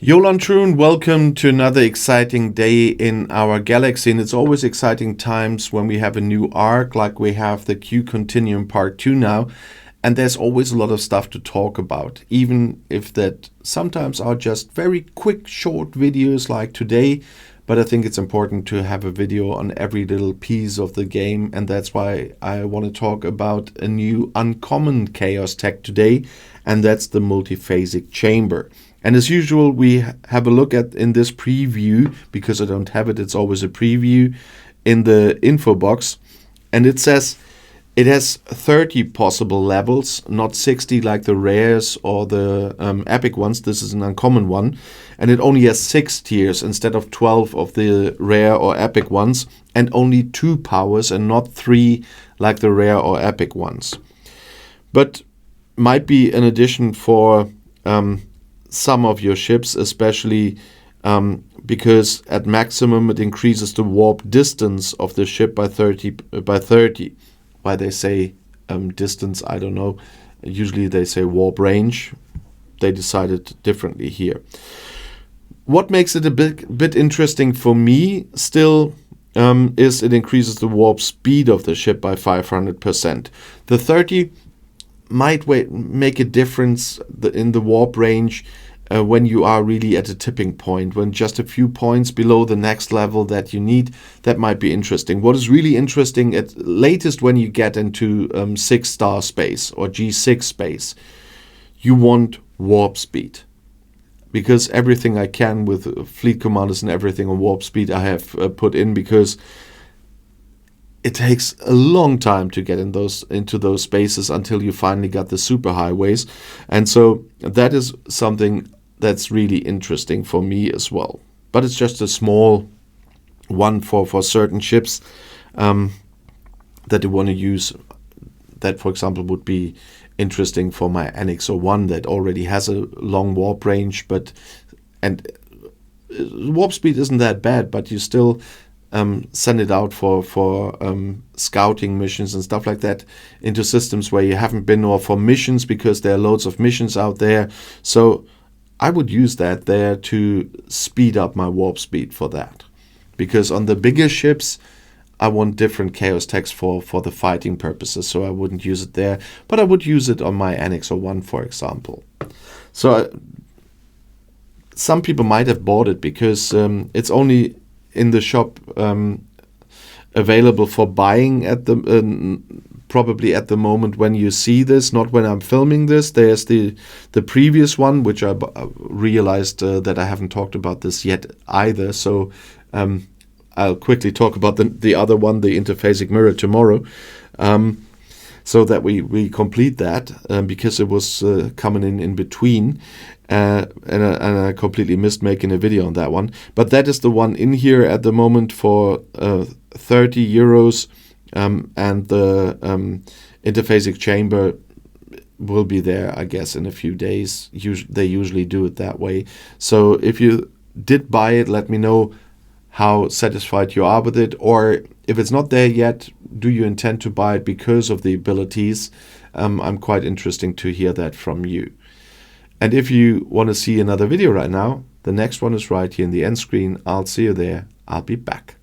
Jolan Troon, welcome to another exciting day in our galaxy. And it's always exciting times when we have a new arc, like we have the Q Continuum Part 2 now. And there's always a lot of stuff to talk about, even if that sometimes are just very quick, short videos like today. But I think it's important to have a video on every little piece of the game. And that's why I want to talk about a new uncommon chaos tech today. And that's the multiphasic chamber. And as usual, we have a look at in this preview, because I don't have it, it's always a preview in the info box. And it says it has 30 possible levels, not 60 like the rares or the epic ones. This is an uncommon one. And it only has 6 tiers instead of 12 of the rare or epic ones. And only 2 powers and not 3 like the rare or epic ones. But might be an addition for some of your ships, especially because at maximum it increases the warp distance of the ship by 30. Why they say distance, I don't know. Usually they say warp range. They decided differently here. What makes it a bit interesting for me still is it increases the warp speed of the ship by 500%. The 30 might make a difference in the warp range when you are really at a tipping point, when just a few points below the next level that you need. That might be interesting. What is really interesting at latest when you get into 6-star space or G6 space, you want warp speed. Because everything I can with fleet commanders and everything on warp speed I have put in, because it takes a long time to get into those spaces until you finally got the superhighways. And so that is something that's really interesting for me as well. But it's just a small one for certain ships that you want to use. That, for example, would be interesting for my Annex 01 that already has a long warp range. And warp speed isn't that bad, but you still send it out for scouting missions and stuff like that into systems where you haven't been, or for missions, because there are loads of missions out there. So I would use that there to speed up my warp speed for that. Because on the bigger ships, I want different chaos techs for the fighting purposes, so I wouldn't use it there. But I would use it on my Annex 01, for example. So some people might have bought it because it's only in the shop available for buying at the probably at the moment when you see this, not when I'm filming this. There's the previous one, which I realized that I haven't talked about this yet either. So I'll quickly talk about the other one, the interphasic mirror, tomorrow, so that we complete that, because it was coming in between. And I completely missed making a video on that one. But that is the one in here at the moment for 30 euros. And the interphasic chamber will be there, I guess, in a few days. They usually do it that way. So if you did buy it, let me know how satisfied you are with it. Or if it's not there yet, do you intend to buy it because of the abilities? I'm quite interested to hear that from you. And if you want to see another video right now, the next one is right here in the end screen. I'll see you there. I'll be back.